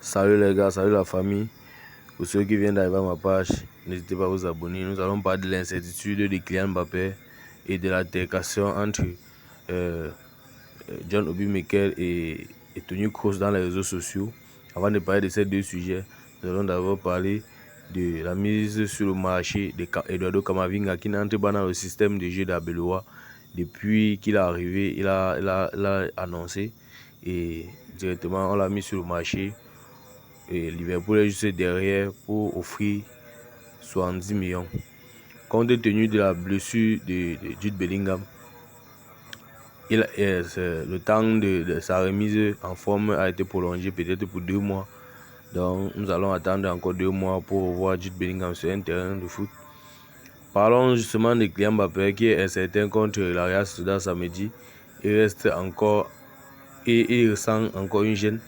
Salut les gars, salut la famille. Pour ceux qui viennent d'arriver à ma page, n'hésitez pas à vous abonner. Nous allons parler de l'incertitude de Kylian Mbappé et de l'altercation entre John Obi Mikel et Toni Kroos dans les réseaux sociaux. Avant de parler de ces deux sujets, nous allons d'abord parler de la mise sur le marché d'Eduardo Camavinga qui n'entre pas dans le système de jeu d'Abeloa. Depuis qu'il est arrivé, il a annoncé et directement on l'a mis sur le marché. Et Liverpool est juste derrière pour offrir 70 millions. Compte tenu de la blessure de Jude Bellingham, le temps de sa remise en forme a été prolongé peut-être pour 2 mois. Donc nous allons attendre encore 2 mois pour voir Jude Bellingham sur un terrain de foot. Parlons justement de Kylian Mbappé qui est incertain contre la Real Sociedad samedi. Il ressent encore une gêne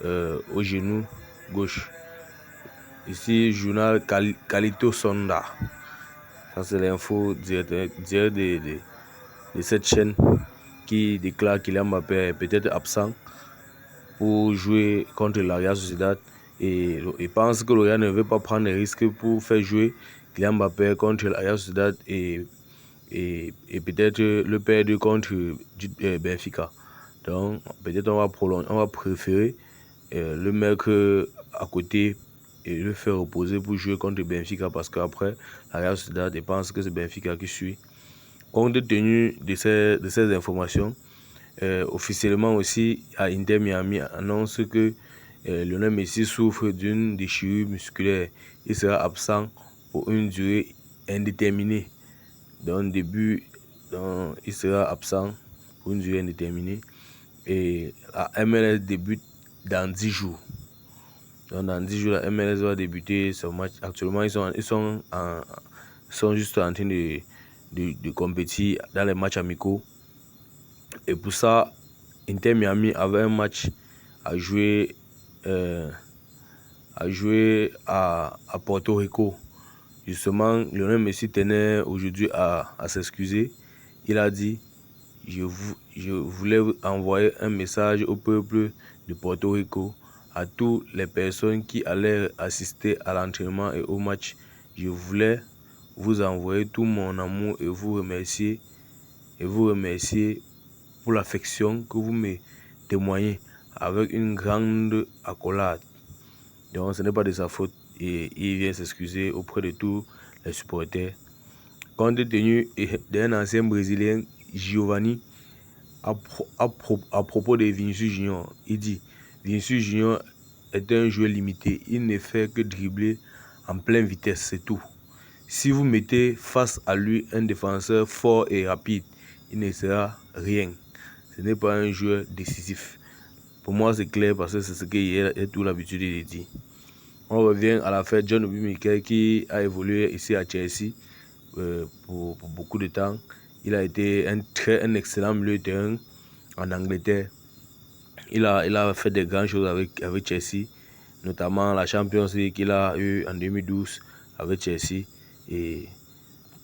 au genou gauche. Ici, journal Calito Sonda. Ça, c'est l'info directe de cette chaîne qui déclare qu'il Mbappé est peut-être absent pour jouer contre la Real Sociedad. Et il pense que le Real ne veut pas prendre les risques pour faire jouer Kylian Mbappé contre la Real Sociedad et peut-être le perdre contre Benfica. Donc, peut-être on va préférer le mettre à côté et le faire reposer pour jouer contre Benfica parce qu'après, la Real Sociedad pense que c'est Benfica qui suit. Compte tenu de ces informations, officiellement aussi, à Inter Miami annonce que Lionel Messi souffre d'une déchirure musculaire. Il sera absent pour une durée indéterminée. Donc, il sera absent pour une durée indéterminée. Et la MLS débute dans 10 jours. Donc, dans 10 jours, la MLS va débuter son match. Actuellement, ils sont juste en train de compétir dans les matchs amicaux. Et pour ça, Inter Miami avait un match à jouer à Porto Rico. Justement, Lionel Messi tenait aujourd'hui à s'excuser. Il a dit: je voulais envoyer un message au peuple de Porto Rico, à toutes les personnes qui allaient assister à l'entraînement et au match. Je voulais vous envoyer tout mon amour et vous remercier pour l'affection que vous me témoignez avec une grande accolade. Donc ce n'est pas de sa faute et il vient s'excuser auprès de tous les supporters. Compte tenu d'un ancien Brésilien, Giovanni, à propos de Vinicius Junior, il dit: Vinicius Junior est un joueur limité, il ne fait que dribbler en pleine vitesse, c'est tout. Si vous mettez face à lui un défenseur fort et rapide, il ne sera rien. Ce n'est pas un joueur décisif. Pour moi, c'est clair parce que c'est ce qu'il a tout l'habitude de dire. On revient à l'affaire John Obi Mikel qui a évolué ici à Chelsea pour beaucoup de temps. Il a été un excellent milieu de terrain en Angleterre. Il a fait des grandes choses avec Chelsea, notamment la Champions League qu'il a eu en 2012 avec Chelsea. Et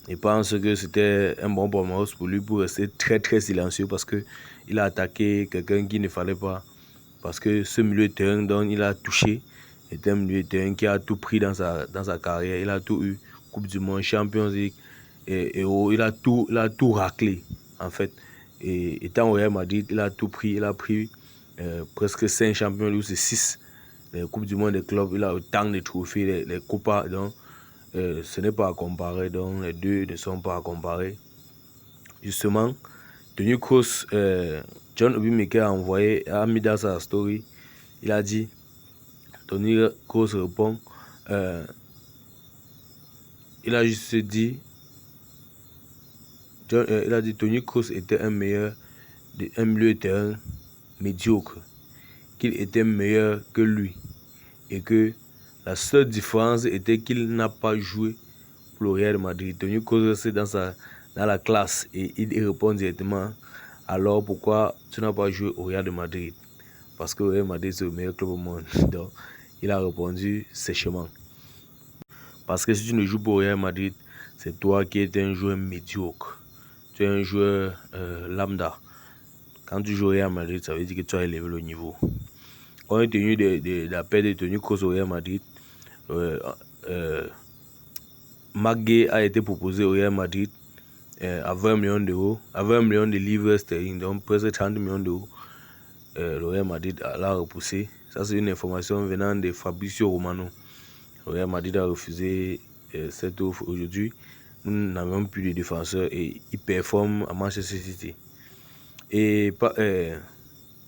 je pense que c'était un bon palmarès pour lui pour rester très très silencieux parce qu'il a attaqué quelqu'un qu'il ne fallait pas. Parce que ce milieu de terrain dont il a touché est un milieu de terrain qui a tout pris dans sa carrière. Il a tout eu, Coupe du Monde, Champions League, il a tout raclé en fait. Et étant au Real Madrid, il a tout pris. Il a pris presque 5 Champions League, c'est 6. Les Coupes du Monde des clubs, il a autant de trophées, les Copas. Donc, ce n'est pas à comparer. Donc, les deux ne sont pas à comparer. Justement, Toni Kroos, John Obi Mikel a mis dans sa story, il a dit, Toni Kroos répond, il a juste dit, il a dit Toni Kroos était un milieu de terrain médiocre, qu'il était meilleur que lui et que la seule différence était qu'il n'a pas joué pour le Real Madrid. Toni Kroos c'est dans la classe et il répond directement: alors pourquoi tu n'as pas joué au Real de Madrid? Parce que le Real Madrid c'est le meilleur club au monde. Donc il a répondu sèchement: parce que si tu ne joues pas au Real Madrid, c'est toi qui es un joueur médiocre. Tu es un joueur lambda. Quand tu joues au Real Madrid, ça veut dire que tu as élevé le niveau. compte tenu de la perte de tenue cause au Real Madrid, Magué a été proposé au Real Madrid à 20 millions d'euros, à 20 millions de livres sterling, donc presque 30 millions d'euros. Le Real Madrid l'a repoussé. Ça, c'est une information venant de Fabrizio Romano. Le Real Madrid a refusé cette offre aujourd'hui. Nous n'avons plus de défenseurs et ils performent à Manchester City. Et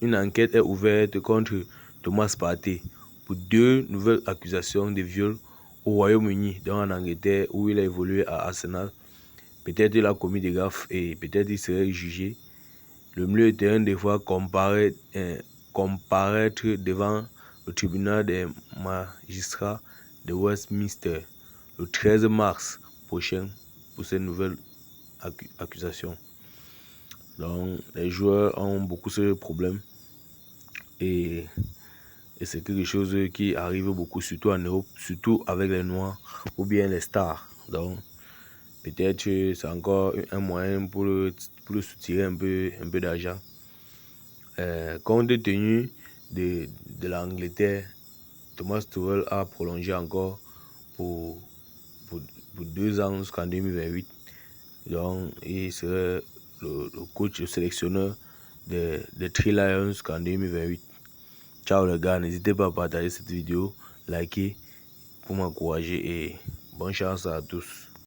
une enquête est ouverte contre Thomas Partey pour 2 nouvelles accusations de viol au Royaume-Uni, donc en Angleterre, où il a évolué à Arsenal. Peut-être il a commis des gaffes et peut-être il serait jugé. Le milieu de terrain devra comparaître devant le tribunal des magistrats de Westminster le 13 mars prochain pour ces nouvelles accusations. Donc, les joueurs ont beaucoup ce problème et c'est quelque chose qui arrive beaucoup, surtout en Europe, surtout avec les Noirs ou bien les stars. Donc, peut-être que c'est encore un moyen pour le soutirer un peu d'argent. Compte tenu de l'Angleterre, Thomas Tuchel a prolongé encore pour 2 ans jusqu'en 2028. Donc, il serait le coach, le sélectionneur des Three Lions jusqu'en 2028. Ciao les gars, n'hésitez pas à partager cette vidéo, liker pour m'encourager et bonne chance à tous.